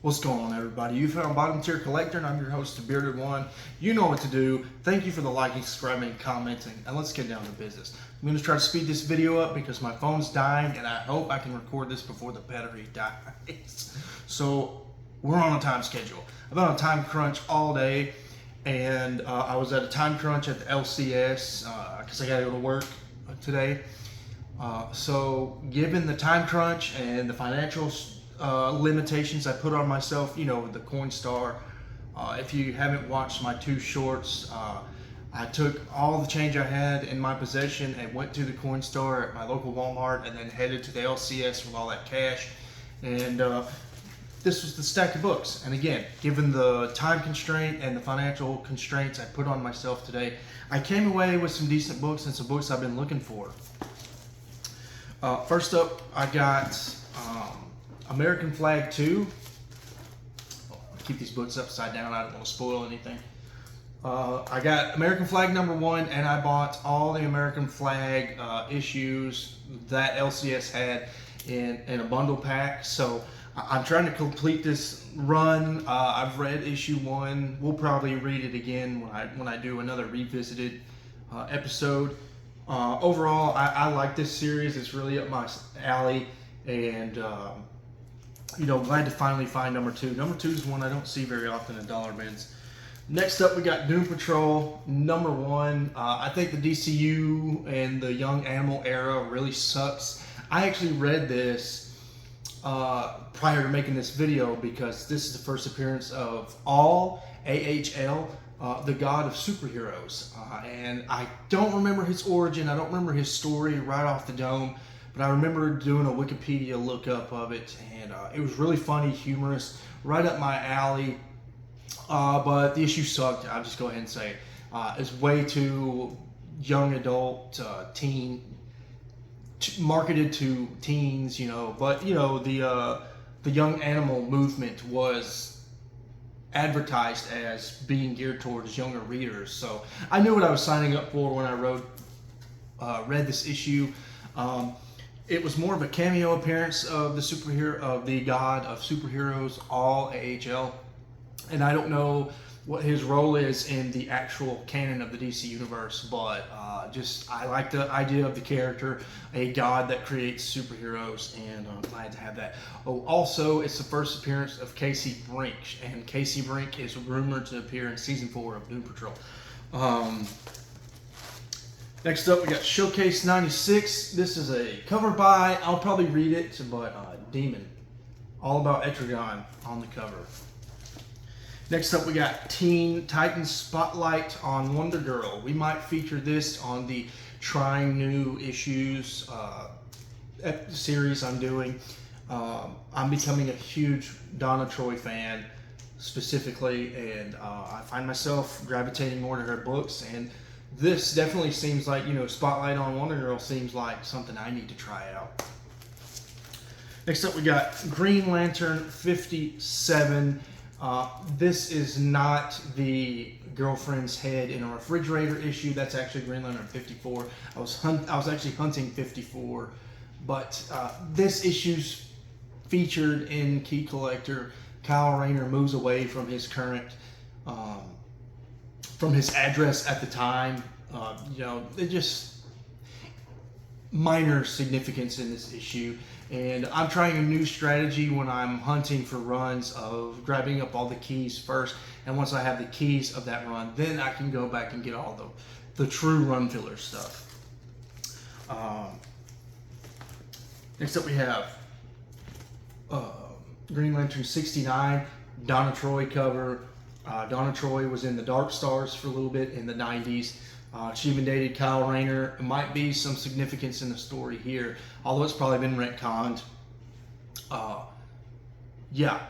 What's going on, everybody? You found Bottom Tier Collector, and I'm your host, the Bearded One. You know what to do. Thank you for the liking, subscribing, and commenting, and let's get down to business. I'm going to try to speed this video up because my phone's dying, and I hope I can record this before the battery dies. So, we're on a time schedule. I've been on a time crunch all day, and I was at a time crunch at the LCS because I got to go to work today. So, given the time crunch and the financial limitations I put on myself, you know, with the Coinstar. If you haven't watched my two shorts, I took all the change I had in my possession and went to the Coinstar at my local Walmart and then headed to the LCS with all that cash. And this was the stack of books. And again, given the time constraint and the financial constraints I put on myself today, I came away with some decent books and some books I've been looking for. First up, I got American Flag 2. I'll keep these books upside down. I don't want to spoil anything. I got American Flag #1, and I bought all the American Flag issues that LCS had in a bundle pack. So I'm trying to complete this run. I've read issue 1. We'll probably read it again when I do another revisited episode. Overall, I like this series. It's really up my alley, and you know, glad to finally find number 2. Number 2 is one I don't see very often in dollar bins. Next up, we got Doom Patrol #1. I think the DCU and the Young Animal era really sucks. I actually read this prior to making this video because this is the first appearance of all AHL, the god of superheroes. And I don't remember his origin. I don't remember his story right off the dome. But I remember doing a Wikipedia lookup of it, and it was really funny, humorous, right up my alley. But the issue sucked. I'll just go ahead and say it's way too young adult, teen, marketed to teens, you know. But you know, the Young Animal movement was advertised as being geared towards younger readers, so I knew what I was signing up for when I read this issue. It was more of a cameo appearance of the superhero, of the god of superheroes, all AHL, and I don't know what his role is in the actual canon of the DC universe, but just I like the idea of the character, a god that creates superheroes, and I'm glad to have that. Oh, also, it's the first appearance of Casey Brink, and Casey Brink is rumored to appear in season 4 of Doom Patrol. Next up, we got Showcase 96. This is a cover by, I'll probably read it, but Demon. All about Etrigan on the cover. Next up, we got Teen Titans Spotlight on Wonder Girl. We might feature this on the Trying New Issues series I'm doing. I'm becoming a huge Donna Troy fan, specifically, and I find myself gravitating more to her books, and this definitely seems like, you know, Spotlight on Wonder Girl seems like something I need to try out. Next up, we got Green Lantern 57. This is not the girlfriend's head in a refrigerator issue. That's actually Green Lantern 54. I was actually hunting 54, but this issue's featured in Key Collector. Kyle Rayner moves away from his current from his address at the time. You know, it just minor significance in this issue. And I'm trying a new strategy when I'm hunting for runs of grabbing up all the keys first. And once I have the keys of that run, then I can go back and get all the true run filler stuff. Next up we have Green Lantern 69, Donna Troy cover. Donna Troy was in the Dark Stars for a little bit in the 90s. She even dated Kyle Rayner. It might be some significance in the story here, although it's probably been retconned. Yeah,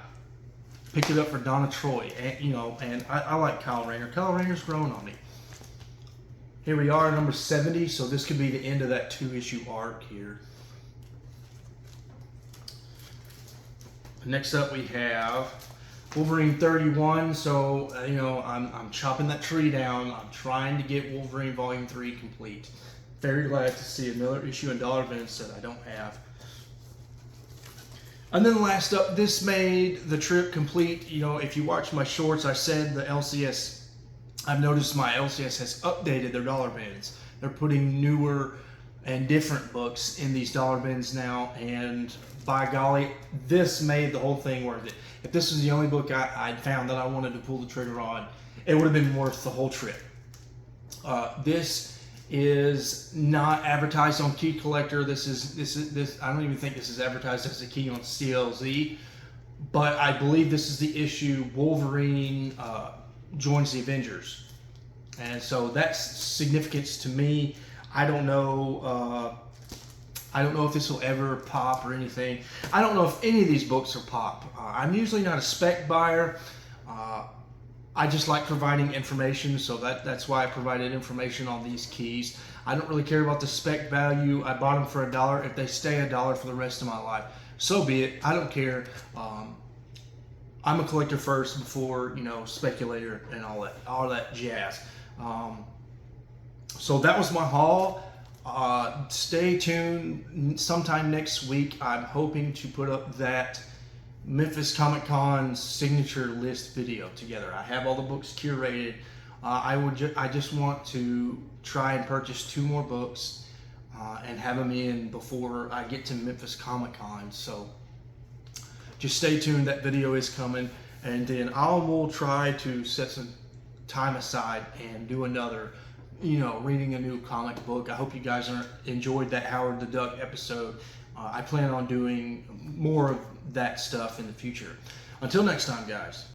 picked it up for Donna Troy, and you know, and I like Kyle Rayner. Kyle Rayner's growing on me. Here we are, number 70. So this could be the end of that 2-issue arc here. Next up, we have Wolverine 31, so you know, I'm chopping that tree down. I'm trying to get Wolverine Volume 3 complete. Very glad to see another issue in dollar bins that I don't have. And then last up, this made the trip complete. You know, if you watch my shorts, I said the LCS, I've noticed my LCS has updated their dollar bins. They're putting newer and different books in these dollar bins now, and by golly, this made the whole thing worth it. If this was the only book I'd found that I wanted to pull the trigger on, it would have been worth the whole trip. This is not advertised on Key Collector. This I don't even think this is advertised as a key on CLZ, but I believe this is the issue Wolverine joins the Avengers, and so that's significance to me. I don't know if this will ever pop or anything. I don't know if any of these books will pop. I'm usually not a spec buyer. I just like providing information, so that's why I provided information on these keys. I don't really care about the spec value. I bought them for $1. If they stay $1 for the rest of my life, so be it. I don't care. I'm a collector first before, you know, speculator and all that jazz. So that was my haul. Stay tuned. Sometime next week, I'm hoping to put up that Memphis Comic Con signature list video together. I have all the books curated. I just want to try and purchase 2 more books and have them in before I get to Memphis Comic Con. So just stay tuned. That video is coming, and then I will try to set some time aside and do another, you know, reading a new comic book. I hope you guys enjoyed that Howard the Duck episode. I plan on doing more of that stuff in the future. Until next time, guys.